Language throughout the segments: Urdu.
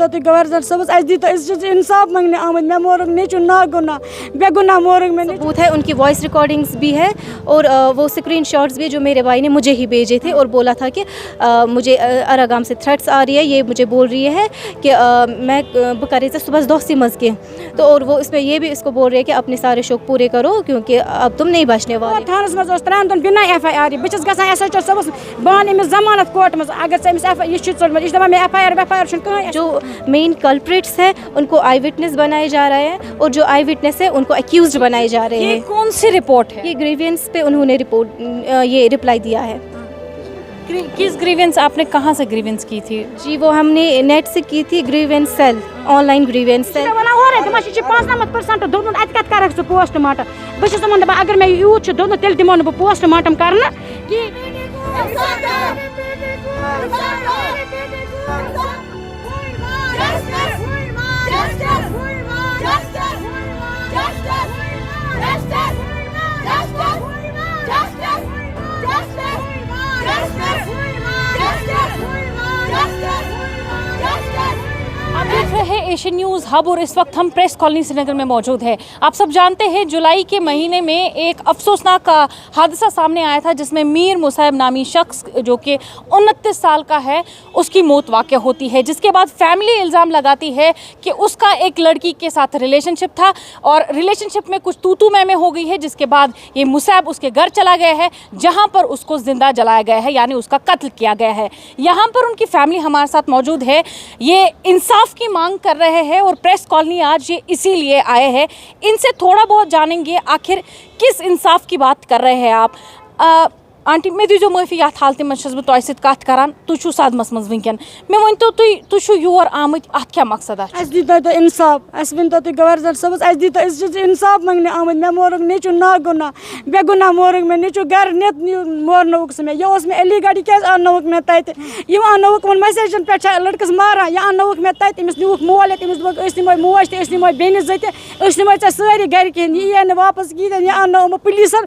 ونتو تھی گورنر صاحب اس دیتا انصاف منگنے آمد میں مورگ نیچو نا گناہ بے گناہ مورگ میں ثبوت ہے ان کی وائس ریکارڈنگز بھی ہے اور وہ اسکرین شاٹس بھی جو میرے بھائی نے مجھے ہی بھیجے تھے اور بولا تھا کہ مجھے اراگام سے تھریٹس آ رہی ہے, یہ مجھے بول رہی ہے کہ میں بکرے سے صبح دوستی مز کے تو اور وہ اس میں یہ بھی اس کو بول رہے ہیں کہ اپنے سارے شوق پورے کرو کیونکہ اب تم نہیں بچنے والے. تھانس مز ترٛٮ۪ن دۄہن بنا ایف آئی آر بہٕ چھَس گژھان ایس ایچ او صٲبس بہٕ أمِس ضمانت کوٹ منٛز اگر ژٕ أمِس یہِ چھُ ژوٚٹمُت یہِ چھُ دپان مےٚ ایف آئی آر ویف آئی آر چھُنہٕ کٕہٕنۍ. جو مین کلپریٹس ہیں ان کو آئی وٹنس بنائے جا رہے ہیں اور جو آئی وٹنس ہے ان کو ایکیوزڈ بنائے جا رہے ہیں. یہ کون سی رپورٹ ہے؟ یہ گریوینس پہ انہوں نے یہ رپلائی دیا ہے. کس گریوینس آپ نے کہاں سے گریوینس کی تھی؟ جی وہ ہم نے نیٹ سے کی تھی, grievance cell, online grievance cell. یہ چھِ 95% دوٚپمُت اَتہِ کَتہِ کَرَکھ ژٕ پوسٹ مارٹم بہٕ چھَس تِمن دَپان اگر مےٚ یوٗت چھُ دوٚپمُت تیٚلہِ دِمو نہٕ بہٕ پوسٹ مارٹم کَرنہٕ کِہیٖنۍ. آپ دیکھ رہے ہیں ایشین نیوز ہب اور اس وقت ہم پریس کالونی سری نگر میں موجود ہیں. آپ سب جانتے ہیں جولائی کے مہینے میں ایک افسوسناک حادثہ سامنے آیا تھا جس میں میر مصعب نامی شخص جو کہ 29 سال کا ہے اس کی موت واقع ہوتی ہے, جس کے بعد فیملی الزام لگاتی ہے کہ اس کا ایک لڑکی کے ساتھ ریلیشن شپ تھا اور ریلیشن شپ میں کچھ تو میں ہو گئی ہے, جس کے بعد یہ مصعب اس کے گھر چلا گیا ہے جہاں پر اس کو زندہ جلایا گیا ہے یعنی اس کا قتل کیا گیا ہے. یہاں پر ان کی فیملی ہمارے ساتھ موجود ہے, یہ انصاف کی مانگ کر رہے ہیں اور پریس کالونی آج یہ اسی لیے آئے ہیں. ان سے تھوڑا بہت جانیں گے آخر کس انصاف کی بات کر رہے ہیں آپ. آنٹی مے دیزیو معافی یتھ حالتہِ منٛز چھَس بہٕ تۄہہِ سۭتۍ کتھ کران, تُہۍ چھِو صدمس منٛز وٕنکٮ۪ن, مےٚ ؤنۍتو تُہۍ چھِو یور آمٕتۍ اتھ کیٛاہ مقصد آسہِ؟ اَسہِ دیٖتو تُہۍ اِنصاف, اَسہِ ؤنۍتو تُہۍ گورنر صٲبس اَسہِ دیٖتو أسۍ چھِ اِنصاف منٛگنہِ آمٕتۍ مےٚ مورُکھ نیٚچوٗ نا گُناہ بے گُناہ مورُکھ مےٚ نیٚچوٗ گرٕ نِتھ مورنووُکھ سُہ مےٚ. یہِ اوس مےٚ علی گڑھ یہِ کیٛازِ اننووُکھ مےٚ تتہِ, یِم اننووُکھ یِمن مسیجن پٮ۪ٹھ چھِ لڑکس ماران, یہِ اننووُکھ مےٚ تتہِ, أمِس نیوٗکھ مول ییٚتہِ, أمِس دوٚپُکھ أسۍ نِموے موج تہِ أسۍ نِموے بیٚنہِ زٕ تہِ أسۍ نِموے ژےٚ سٲری گرِکۍ ہِنٛدۍ, یہِ یِیہِ نہٕ واپس کِہیٖنۍ, یہِ اننو یِمو پُلیٖسن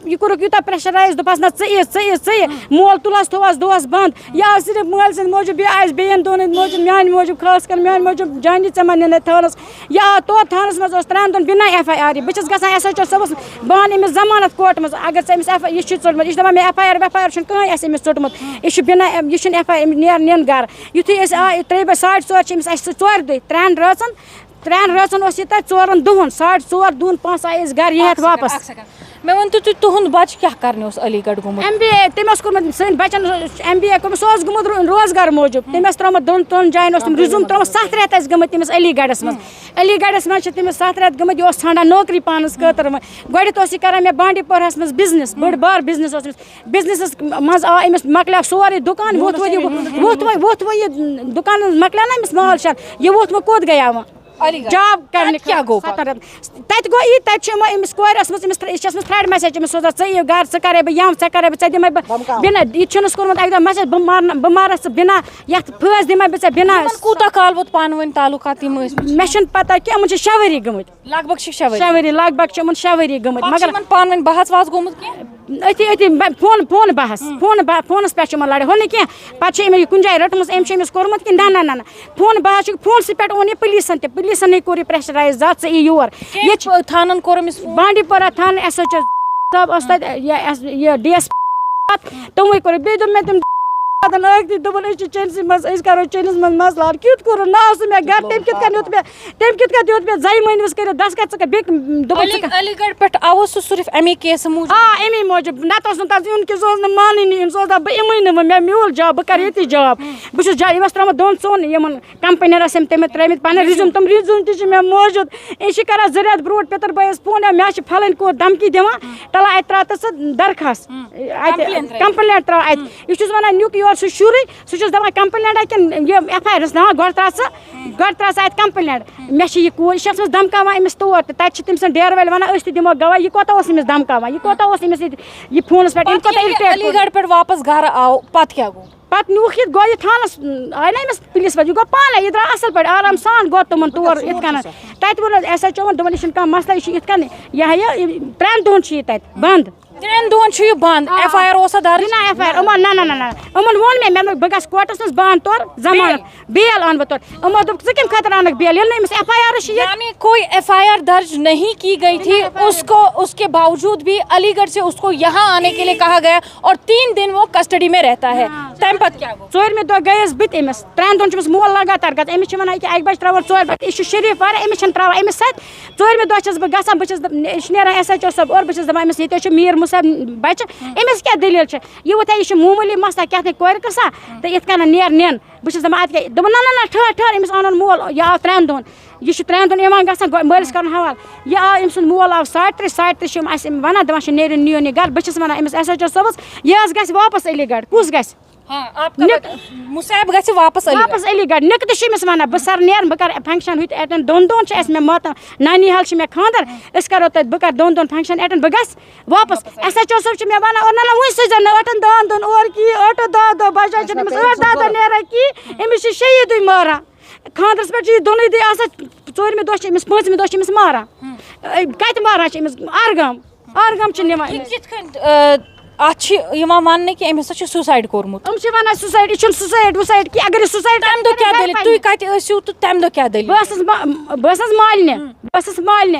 یہِ کوٚرُکھ یوٗتاہ پریشرایز دوٚپہس نہ ژٕ یہِ مول تُلہس تھوہس دۄہس بنٛد. یہِ آو صرف مٲلۍ سٕنٛدِ موٗجوٗب, بیٚیہِ آسہِ بیٚین دۄن ہٕنٛدِ موٗجوٗب, میانہِ موٗجوٗب خاص کر میانہِ موٗجوٗب جانی ژےٚ ما نِنَے تھانس. یہِ آو توتہِ تھانس منٛز اوس 3 دۄہن بنا ایف آئی آر, بہٕ چھَس گژھان ایس ایچ او صٲبس بہٕ أمِس ضمانت کوٹ منٛز اگر ژٕ أمِس یہِ چھُ ژوٚٹمُت یہِ چھُ دپان مےٚ ایف آئی آر ویف آئی آر چھُنہٕ کٕہٕنۍ اَسہِ أمِس ژوٚٹمُت, یہِ چھُ بنا یہِ چھُنہٕ ایف آئی آر نِن گرٕ. یُتھُے أسۍ آے 3:30 چھِ أمِس اَسہِ 4 دۄہہِ 3 رٲژن اوس یہِ تتہِ 4 دۄہن 4:30 دۄہن 5 آیہِ أسۍ گرٕ یہِ ہٮ۪تھ واپس. مےٚ ؤنۍتو تُہُنٛد بچہٕ کیٛاہ کرنہِ اوس علی گڑھ گوٚمُت؟ MBA تٔمۍ اوس کوٚرمُت سٲنۍ بچن MBA کوٚرمُت, سُہ اوس گوٚمُت روزگار موٗجوٗب, تٔمۍ اوس ترٛوومُت 2 جاین اوس تٔمۍ ریزیوٗم ترٛوومُت. 7 رٮ۪تھ ٲسۍ گٔمٕتۍ تٔمِس علی گڑھس منٛز. علی گڑھس منٛز چھِ تٔمِس 7 رٮ۪تھ گٔمٕتۍ, یہِ اوس ژھانڈان نوکری پانس خٲطرٕ. گۄڈٮ۪تھ اوس یہِ کران مےٚ بانڈی پوراہس منٛز بِزنس, بٔڑ بار بِزنس اوس أمِس. بِزنسس منٛز آو أمِس مۄکلیو سورُے دُکان, ووٚتھ وۄنۍ یہِ دُکانس مۄکلیو نا أمِس مال شال, یہِ ووٚتھ وۄنۍ کوٚت گٔیاو وۄنۍ جاب کرنہِ کیٛاہ گوٚو تَتہِ گوٚو یی, تَتہِ چھِ یِمو أمِس کورِ ٲسمٕژ یہِ چھِ ٲسمٕژ تھرٛڈ میسیج أمِس سوزان, ژٕ یہِ گرٕ ژٕ کرے بہٕ یَم ژےٚ کرے بہٕ ژےٚ دِمے بہٕ بِنا, یہِ چھُنَس کوٚرمُت اَکہِ دۄہ میسیج بہٕ مارَس ژٕ بِنا یَتھ پھٲسۍ دِمے بہٕ ژےٚ بِنا. کوٗتاہ کال ووت پانہٕ ؤنۍ تعلقات یِم ٲسۍ؟ مےٚ چھُنہٕ پتہ کینٛہہ, یِمن چھِ 6 ؤری گٔمٕتۍ, لگ بگ چھِ 6 ؤری لگ بگ چھِ یِمن 6 ؤری گٔمٕتۍ. مگر پانہٕ ؤنۍ بحث واس گوٚمُت کینٛہہ؟ أتھی فون بحث فونس پٮ۪ٹھ چھِ یِمن لڑٲے, ہُہ نہٕ کینٛہہ. پتہٕ چھِ أمۍ کُنہِ جایہِ رٔٹمٕژ, أمۍ چھِ أمِس کوٚرمُت کِنہٕ نہ فون بحث چھُ فونسٕے پٮ۪ٹھ اوٚن یہِ پُلیٖسن کوٚر یہِ پریشرایز زِ ژٕ یہِ یور. ییٚتہِ تھانن کوٚر أمِس بانڈی پورہ تھانہٕ ایس ایچ او صٲب اوس تَتہِ یہِ ڈی ایس تِموٕے کوٚر, بیٚیہِ دوٚپ مےٚ تِم دوٚپُن أسۍ چھِ چٲنسٕے منٛز, أسۍ کرو چٲنِس منٛز مسلہٕ حل. کیُتھ کوٚرُن, نہ آو سُہ مےٚ گرٕ, تٔمۍ کِتھ کٔنۍ دیُت مےٚ زَے مٔہنوِس کٔرِتھ دستخط ژٕ کر بیٚیہِ علی گڑھ پٮ۪ٹھ آوٕ سُہ صرف اَمے کیسہٕ موٗجوٗب؟ امی موٗجوٗب, نتہٕ اوس نہٕ تتھ یُن کہِ سُہ اوس نہٕ مانٲنی یُن, سُہ اوس دپان بہٕ یِمٕے نہٕ وۄنۍ, مےٚ میوٗل جاب, بہٕ کرٕ ییٚتی جاب. بہٕ چھُس أمۍ اوس ترٛوومُت 2 یِمن کمپنین ٲسۍ أمۍ ترٛٲمٕتۍ پنٕنۍ ریزیوٗم, تِم ریزیوٗم تہِ چھِ مےٚ موٗجوٗد. یہِ چھِ کران 2 رٮ۪تھ برونٛٹھ پِتٕر بٲیِس فون, مےٚ چھِ پھلٲنۍ کوٗر دھمکی دِوان, تلہٕ اَتہِ ترٛاو تہٕ ژٕ درخاست اَتہِ کمپلینٹ ترٛاو اَتہِ. یہِ چھُس وَنان نیُک یور سُہ شُرٕے, سُہ چھُس دپان کمپلینٹ کِنہٕ یہِ ایف آئی آر ٲس ناوان, گۄڈٕ ترٛاو ژٕ اَتہِ کمپلینٹ. مےٚ چھِ یہِ کوٗر, یہِ چھِ ٲسمٕژ دھمکاوان أمِس تور تہِ, تَتہِ چھِ تٔمۍ سٕنٛدۍ ڈیرٕ وٲلۍ وَنان أسۍ تہِ دِمو گواہ. یہِ کوتاہ اوس أمِس دھمکاوان, یہِ کوتاہ اوس أمِس یہِ فونس پٮ۪ٹھ, أمۍ کوتاہ اِرِٹیٹ. علی گڑھ پٮ۪ٹھ واپس گرٕ آو پتہٕ کیٛاہ گوٚو؟ پتہٕ نیوٗکھ یہِ گوٚو یہِ تھانس, آیہِ نا أمِس پُلیٖس پٲٹھۍ, یہِ گوٚو پانے, یہِ درٛاو اَصٕل پٲٹھۍ آرام سان گوٚو تِمن تور یِتھ کٔنۍ. تَتہِ ووٚن حظ ایس ایچ اوَن دوٚپُن یہِ چھُنہٕ کانٛہہ مسلہٕ یہِ چھُ یِتھ کٔنۍ یہِ ہا یہِ 3 دۄہَن چھُ یہِ تَتہِ بنٛد 3 دۄہَن چھُ یہِ بنٛد ایف آی آر اوسا درج نہ ایف آی آر یِمن نہ یِمن ووٚن مےٚ بہٕ گژھٕ کوٹَس منٛز بہٕ اَنہٕ تورٕ ضمانت بیل اَنہٕ بہٕ تورٕ یِمو دوٚپ ژٕ کَمہِ خٲطرٕ اَنکھ بیل ییٚلہِ نہٕ أمِس ایف آی آر چھِ ییٚتہِ یعنی کوئی ایف آئی آر درج نہیں کی گئی تھی اس کے باوجود بھی علی گڑھ سے اس کو یہاں آنے کے لیے کہا گیا اور 3 دن وہ کسٹڈی میں رہتا ہے تمہِ پتہٕ کیٛاہ گوٚو 4مہِ دۄہ گٔیَس بہٕ تہِ أمِس 3 دۄہَن چھُ أمِس مول لگاتار گژھان أمِس چھِ وَنان ییٚکیٛاہ 1 بجہِ ترٛاوَن 4 بجہِ یہِ چھُ شریٖف واریاہ أمِس چھِنہٕ ترٛاوان أمِس سۭتۍ 4مہِ دۄہ چھَس بہٕ گژھان بہٕ چھَس یہِ چھُ نیران ایس ایچ او صٲب اورٕ بہٕ چھَس دَپان أمِس ییٚتہِ حظ چھُ میٖر مُصعب بَچہِ أمِس کیٛاہ دٔلیٖل چھِ یہِ وٕتھِ یہِ چھُ معموٗلی مسلہٕ کیٛاہ تانۍ کورِ قٕصہ تہٕ یِتھ کٔنۍ نیر نِن بہٕ چھَس دَپان اَدٕ کیٛاہ دوٚپُن نہ ٹھہر أمِس اَنُن مول یہِ آو 3 دۄہَن یہِ چھُ 3 دۄہَن یِوان گژھان مٲلِس کَرُن حوالہٕ یہِ آو أمۍ سُنٛد مول آو 3:30 چھِ یِم اَسہِ وَنان دَپان چھِ نیرِو نِیِو یہِ گَرٕ بہٕ چھَس وَنان أمِس ایس ایچ او صٲبَس یہِ حظ گژھِ واپَس علی گڑھ کُس گژھِ مُصعب گژھِ واپس علی گڑھ نِکہٕ تہِ چھِ أمِس وَنان بہٕ سَر نیرٕ بہٕ کَرٕ فنٛگشَن ہُتہِ ایٹینٛڈ 2 دۄہَن چھِ اَسہِ مےٚ ماتام نانی حال چھِ مےٚ خانٛدر أسۍ کَرو تَتہِ بہٕ کَرٕ 2 دۄہَن فنٛگشَن ایٹینٛڈ بہٕ گژھٕ واپَس ایس ایچ او صٲب چھِ مےٚ وَنان اور نہ وٕنۍ سوٗزۍزیٚو نہٕ 8-10 دۄہَن اورٕ کِہیٖنۍ 8-10 دۄہ بَجاے چھِنہٕ أمِس 8-10 دۄہ نیران کِہیٖنۍ أمِس چھِ 6 دۄہہِ ماران خانٛدرَس پٮ۪ٹھ چھِ یہِ 2 دۄہہِ آسان 4مہِ دۄہ چھِ أمِس 5مہِ دۄہ چھِ أمِس ماران کَتہِ ماران چھِ أمِس آرگام چھِ نِوان کِتھ کٔنۍ اَتھ چھِ یِوان وَننہٕ کہِ أمۍ ہسا چھُ سوٗسایڈ کوٚرمُت یِم چھِ وَنان سوٗسایڈ یہِ چھُنہٕ سوٗسایڈ وُسایڈ کینٛہہ اگر یہِ سوٗسایڈ تَمہِ دۄہ کیٛاہ دٔلیٖل تُہۍ کَتہِ ٲسِو تہٕ تَمہِ دۄہ کیٛاہ دٔلیٖل بہٕ ٲسٕس مالنہِ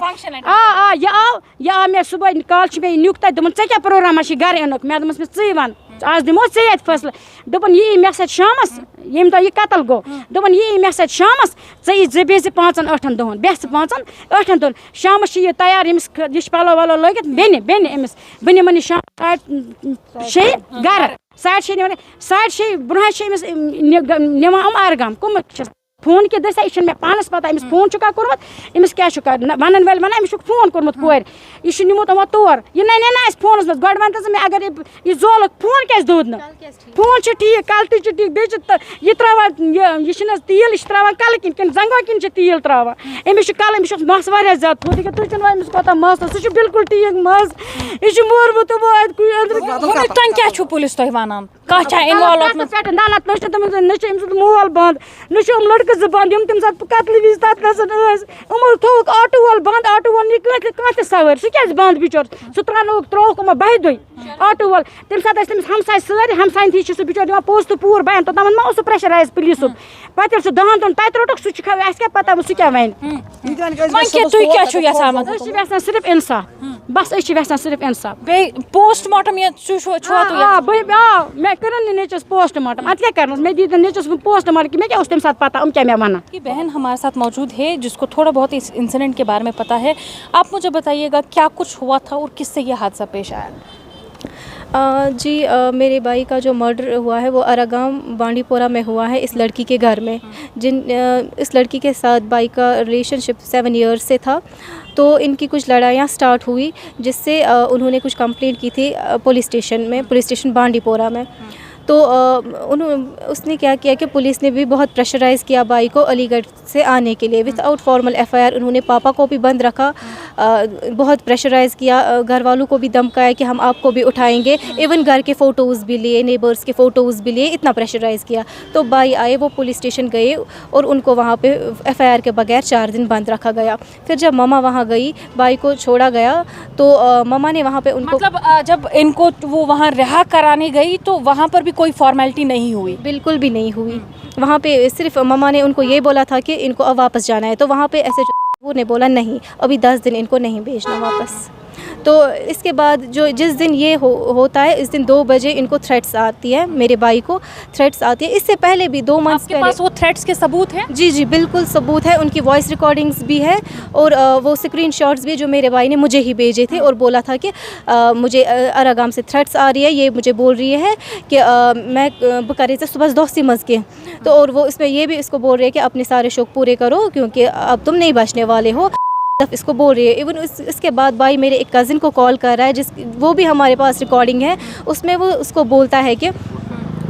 یہِ آو مےٚ صُبحٲے کالہٕ چھِ مےٚ یہِ نیُک تَتہِ دوٚپُن ژےٚ کیٛاہ پروگرامہ چھِ گَرٕ یِنُک مےٚ دوٚپمَس ژٕے وَن آز دِمو ژےٚ ییٚتہِ فٲصلہٕ دوٚپُن یہِ یی مےٚ سۭتۍ شامَس ییٚمہِ دۄہ یہِ قتل گوٚو دوٚپُن یہِ یی مےٚ سۭتۍ شامَس ژٕ یی بیٚیہِ 5-8 دۄہَن بیٚہہ 5-8 دۄہَن شامَس چھِ یہِ تیار ییٚمِس یہِ چھِ پَلو وَلو لٲگِتھ بیٚنہِ أمِس بہٕ نِمَن یہِ شام 6 گَرٕ 6:30 نِوان 6:30 برونٛہہ چھِ أمِس نِوان آرگام کٕم چھِس فون کہِ دٔسۍ یہِ چھُنہٕ مےٚ پانَس پَتہ أمِس فون چھُکھا کوٚرمُت أمِس کیٛاہ چھُ کَرُن وَنَن وٲلۍ وَنان أمِس چھُکھ فون کوٚرمُت کورِ یہِ چھُ نِمُت یِمو تور یہِ نَنہِ اَسہِ فونَس منٛز گۄڈٕ وَنتہٕ ژٕ مےٚ اگر یہِ زولُکھ فون کیٛازِ دوٚد نہٕ فون چھُ ٹھیٖک کَلہٕ تہِ چھُ ٹھیٖک بیٚیہِ چھِ یہِ ترٛاوان یہِ چھِنہٕ حظ تیٖل یہِ چھِ ترٛاوان کَلہٕ کِنۍ کِنہٕ زنٛگو کِنۍ چھِ تیٖل ترٛاوان أمِس چھُ کَلہٕ أمِس چھُ مَس واریاہ زیادٕ تھوٚد ییٚکیٛاہ تُہۍ چھُنہٕ وۄنۍ أمِس کوتاہ مَس سُہ چھُ بِلکُل ٹھیٖک مَس یہِ چھُ مورمُت تِمو اَتہِ تۄہہِ کیٛاہ چھُو پُلیٖس تۄہہِ وَنان کانٛہہ چھا اِنوالو اَتھ منٛز پٮ۪ٹھ نہ چھِ تِمن نہ چھِ أمۍ سُنٛد مول بنٛد نہ چھِ یِم لٔڑکہٕ 2 بنٛد یِم تَمہِ ساتہٕ قتلہٕ وِزِ تَتھ گژھان ٲسۍ یِمو تھوٚوُکھ آٹوٗ وول بنٛد آٹوٗ وول نی کانٛہہ تہِ سَوٲرۍ سُہ کیٛازِ بنٛد بِچور سُہ ترٛووُکھ یِمو 2 دۄہہِ آٹوٗ وول تَمہِ ساتہٕ ٲسۍ تٔمِس ہمساے سٲری ہمساین تھی چھِ سُہ بِچور دِوان پوٚز تہٕ پوٗر بیان توٚتامَتھ ما اوس سُہ پرٛیشرایز پُلیٖسُک پَتہٕ ییٚلہِ سُہ 10 دۄہَن تَتہِ روٚٹُکھ سُہ چھُ اَسہِ کیٛاہ پَتہ سُہ کیٛاہ وَنہِ تُہۍ کیٛاہ چھُو یَژھان أسۍ چھِ یژھان صرف اِنصاف بَس أسۍ چھِ یژھان صرف اِنصاف بیٚیہِ پوسٹ مارٹم مےٚ کٔرٕن نہٕ نیٚچوِس پوسٹ مارٹم اَدٕ کیٛاہ کَرنَس مےٚ دی نہٕ نیٚچوِس پوسٹ مارٹم کہِ مےٚ کیٛاہ اوس تَمہِ ساتہٕ پَتہ کیٛاہ مےٚ وَنان کی بہن ہمارے ساتھ موجود ہے جس کو تھوڑا بہت اس انسیڈنٹ کے بارے میں پتہ ہے آپ مجھے بتائیے گا کیا کچھ ہوا تھا اور کس سے یہ حادثہ پیش آیا جی میرے بھائی کا جو مرڈر ہوا ہے وہ ارگام بانڈی پورہ میں ہوا ہے اس لڑکی کے گھر میں اس لڑکی کے ساتھ بھائی کا ریلیشن شپ 7 ایئرس سے تھا تو ان کی کچھ لڑائیاں سٹارٹ ہوئی جس سے انہوں نے کچھ کمپلینٹ کی تھی پولیس اسٹیشن بانڈی پورہ میں تو اس نے کیا کیا کہ پولیس نے بھی بہت پریشرائز کیا بھائی کو علی گڑھ سے آنے کے لیے without formal F I R انہوں نے پاپا کو بھی بند رکھا بہت پریشرائز کیا گھر والوں کو بھی دمکایا کہ ہم آپ کو بھی اٹھائیں گے ایون گھر کے فوٹوز بھی لیے نیبرس کے فوٹوز بھی لیے اتنا پریشرائز کیا تو بھائی آئے وہ پولیس اسٹیشن گئے اور ان کو وہاں پہ ایف آئی آر کے بغیر 4 دن بند رکھا گیا پھر جب ماما وہاں گئی بھائی کو چھوڑا گیا تو ماما نے وہاں پہ ان کو مطلب جب ان کو وہ وہاں رہا کرانے گئی تو وہاں پر بھی کوئی فارمیلٹی نہیں ہوئی بالکل بھی نہیں ہوئی وہاں پہ صرف ماما نے ان کو یہ بولا تھا کہ ان کو اب واپس جانا ہے تو وہاں پہ ایسے وہ نے بولا نہیں ابھی 10 دن ان کو نہیں بھیجنا واپس تو اس کے بعد جس دن یہ ہوتا ہے اس دن 2 بجے ان کو تھریٹس آتی ہے میرے بھائی کو تھریٹس آتی ہے اس سے پہلے بھی 2 منتھس کے پاس وہ تھریٹس کے ثبوت ہیں جی بالکل ثبوت ہے ان کی وائس ریکارڈنگس بھی ہے اور وہ اسکرین شاٹس بھی جو میرے بھائی نے مجھے ہی بھیجے تھے اور بولا تھا کہ مجھے ارگام سے تھریٹس آ رہی ہے یہ مجھے بول رہی ہے کہ میں بکرے سے صبح دوستی مز کے تو اور وہ اس میں یہ بھی اس کو بول رہی ہے کہ اپنے سارے شوق پورے کرو کیونکہ اب تم نہیں بچنے والے ہو اس کو بول رہی ہے ایون اس کے بعد بھائی میرے ایک کزن کو کال کر رہا ہے وہ بھی ہمارے پاس ریکارڈنگ ہے اس میں وہ اس کو بولتا ہے کہ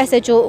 SHO